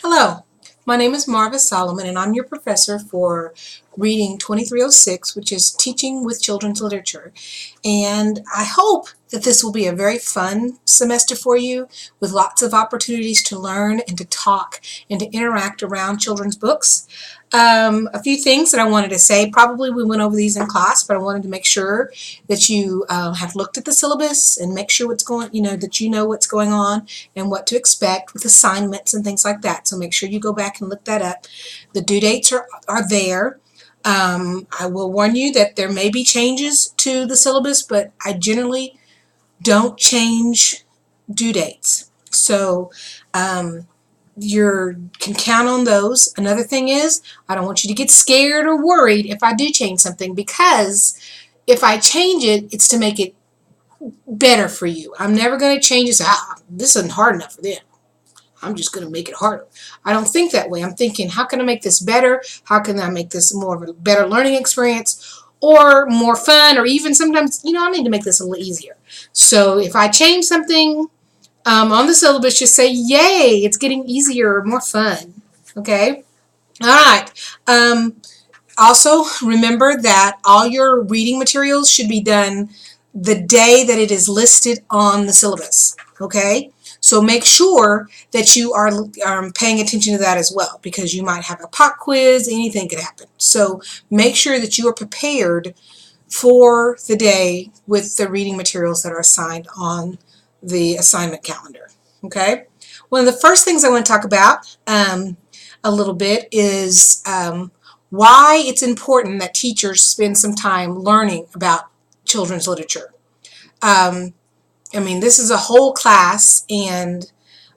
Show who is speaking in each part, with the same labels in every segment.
Speaker 1: Hello, my name is Marva Solomon, and I'm your professor for Reading 2306, which is Teaching with Children's Literature. And I hope that this will be a very fun semester for you, with lots of opportunities to learn and to talk and to interact around children's books. A few things that I wanted to say. Probably we went over these in class, but I wanted to make sure that you have looked at the syllabus and make sure what's going, that you know what's going on and what to expect with assignments and things like that. So make sure you go back and look that up. The due dates are there. I will warn you that there may be changes to the syllabus, but I generally don't change due dates. So you can count on those. Another thing is, I don't want you to get scared or worried if I do change something, because if I change it, it's to make it better for you. I'm never going to change this. This isn't hard enough for them. I'm just going to make it harder. I don't think that way. I'm thinking, how can I make this better? How can I make this more of a better learning experience or more fun? Or even sometimes, I need to make this a little easier. So if I change something on the syllabus, just say, yay, it's getting easier, more fun. Okay? All right. Also, remember that all your reading materials should be done the day that it is listed on the syllabus. Okay? So make sure that you are paying attention to that as well, because you might have a pop quiz, anything could happen. So make sure that you are prepared for the day with the reading materials that are assigned on the assignment calendar. Okay? One of the first things I want to talk about a little bit is why it's important that teachers spend some time learning about children's literature. This is a whole class, and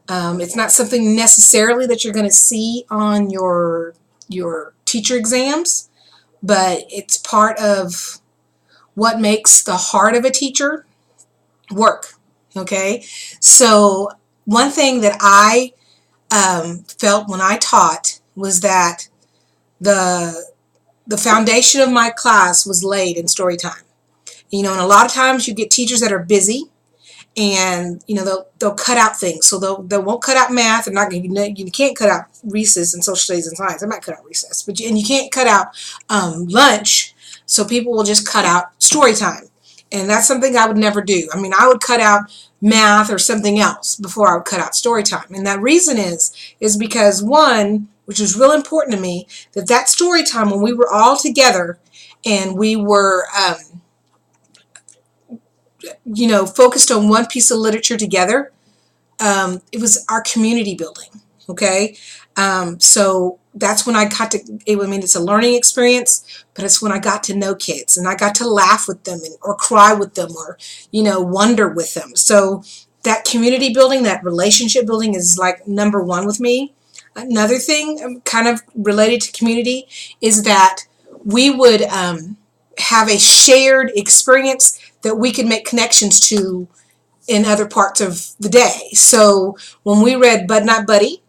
Speaker 1: it's not something necessarily that you're going to see on your teacher exams, but it's part of what makes the heart of a teacher work. Okay? So one thing that I felt when I taught was that the foundation of my class was laid in story time. And a lot of times you get teachers that are busy, and they'll cut out things. So they won't cut out math. And you can't cut out recess and social studies and science. They might cut out recess, but you can't cut out lunch. So people will just cut out story time, and that's something I would never do. I would cut out math or something else before I would cut out story time. And that reason is because, one, which was real important to me, that story time, when we were all together and we were focused on one piece of literature together, it was our community building. Okay? So that's when I got to, it's a learning experience, but it's when I got to know kids, and I got to laugh with them or cry with them, or, wonder with them. So that community building, that relationship building is like number one with me. Another thing kind of related to community is that we would have a shared experience that we could make connections to in other parts of the day. So when we read Bud Not Buddy,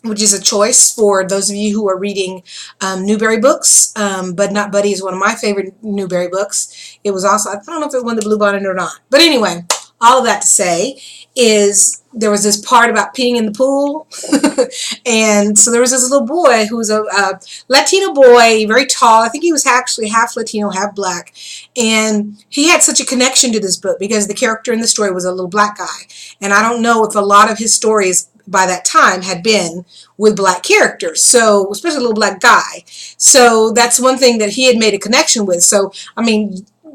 Speaker 1: which is a choice for those of you who are reading Newbery books. Bud Not Buddy is one of my favorite Newbery books. It was also, I don't know if it won the Blue Bonnet or not. But anyway, all of that to say is there was this part about peeing in the pool. And so there was this little boy who was a Latino boy, very tall. I think he was actually half Latino, half black. And he had such a connection to this book because the character in the story was a little black guy. And I don't know if a lot of his stories by that time had been with black characters, so especially a little black guy. So that's one thing that he had made a connection with. So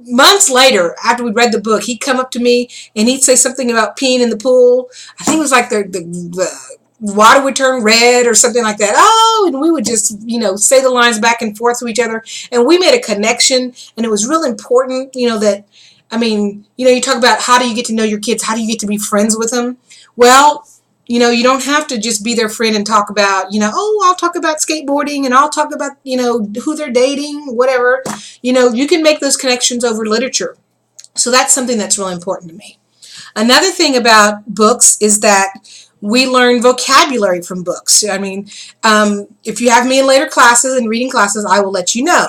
Speaker 1: months later, after we'd read the book, he'd come up to me and he'd say something about peeing in the pool. I think it was like the water would turn red or something like that. Oh, and we would just, say the lines back and forth to each other, and we made a connection, and it was real important, that, you talk about how do you get to know your kids, how do you get to be friends with them? Well, you don't have to just be their friend and talk about, I'll talk about skateboarding, and I'll talk about, who they're dating, whatever. You can make those connections over literature. So that's something that's really important to me. Another thing about books is that we learn vocabulary from books. If you have me in later classes and reading classes, I will let you know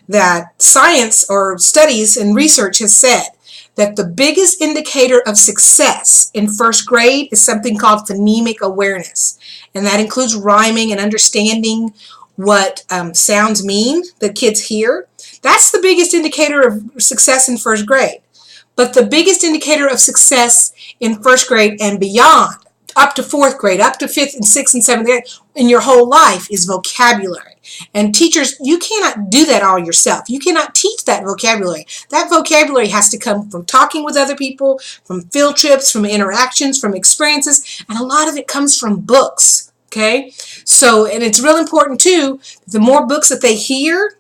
Speaker 1: that science or studies and research has said that the biggest indicator of success in first grade is something called phonemic awareness. And that includes rhyming and understanding what sounds mean that kids hear. That's the biggest indicator of success in first grade. But the biggest indicator of success in first grade and beyond, up to fourth grade, up to fifth and sixth and seventh grade, in your whole life is vocabulary. And teachers, you cannot do that all yourself. You cannot teach that vocabulary. That vocabulary has to come from talking with other people, from field trips, from interactions, from experiences, and a lot of it comes from books. Okay? So, and it's real important too, the more books that they hear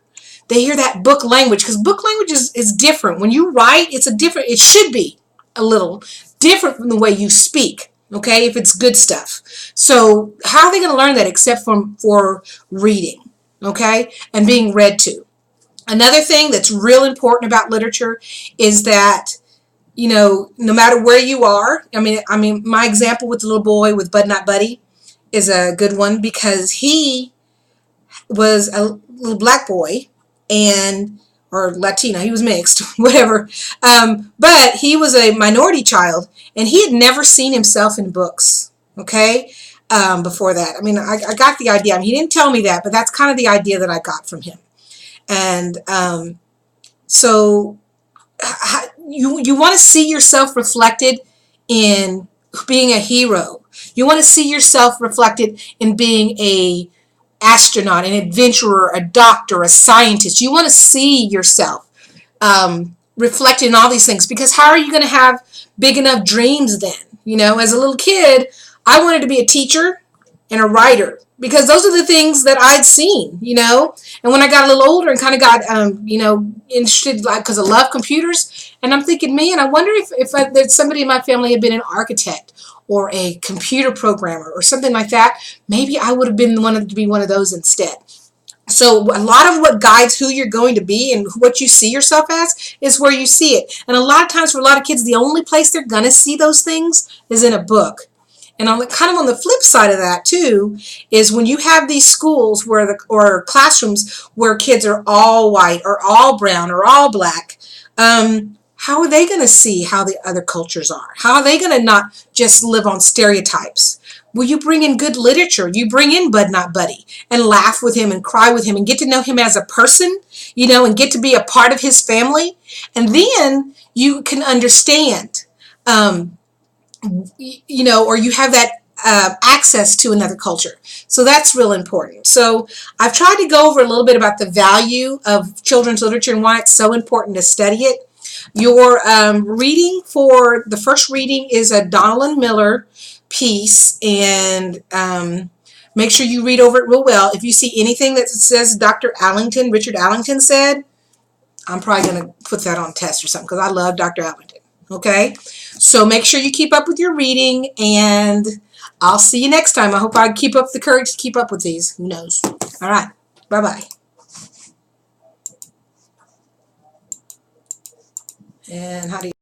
Speaker 1: that book language, because book language is different. When you write, it should be a little different from the way you speak. Okay, if it's good stuff. So how are they going to learn that except for reading? Okay, and being read to. Another thing that's real important about literature is that, no matter where you are, I mean, my example with the little boy with Bud Not Buddy is a good one, because he was a little black boy or Latino, he was mixed, whatever. But he was a minority child, and he had never seen himself in books, okay, before that. I mean, I got the idea. I mean, he didn't tell me that, but that's kind of the idea that I got from him. And so you want to see yourself reflected in being a hero. You want to see yourself reflected in being a astronaut, an adventurer, a doctor, a scientist. You want to see yourself reflected in all these things, because how are you going to have big enough dreams then? As a little kid, I wanted to be a teacher and a writer, because those are the things that I'd seen, And when I got a little older and kind of got, interested, because I love computers, and I'm thinking, man, I wonder if somebody in my family had been an architect or a computer programmer or something like that, maybe I would have been wanted to be one of those instead. So a lot of what guides who you're going to be and what you see yourself as is where you see it. And a lot of times for a lot of kids, the only place they're going to see those things is in a book. And on the flip side of that too, is when you have these schools or classrooms where kids are all white or all brown or all black, how are they going to see how the other cultures are? How are they going to not just live on stereotypes? Well, you bring in good literature. You bring in Bud Not Buddy and laugh with him and cry with him and get to know him as a person, and get to be a part of his family. And then you can understand, or you have that access to another culture. So that's real important. So I've tried to go over a little bit about the value of children's literature and why it's so important to study it. Your reading for the first reading is a Donald Miller piece, and make sure you read over it real well. If you see anything that says Richard Allington said, I'm probably going to put that on test or something, because I love Dr. Allington. Okay, so make sure you keep up with your reading, and I'll see you next time. I hope I keep up the courage to keep up with these. Who knows? All right, bye-bye. And how do you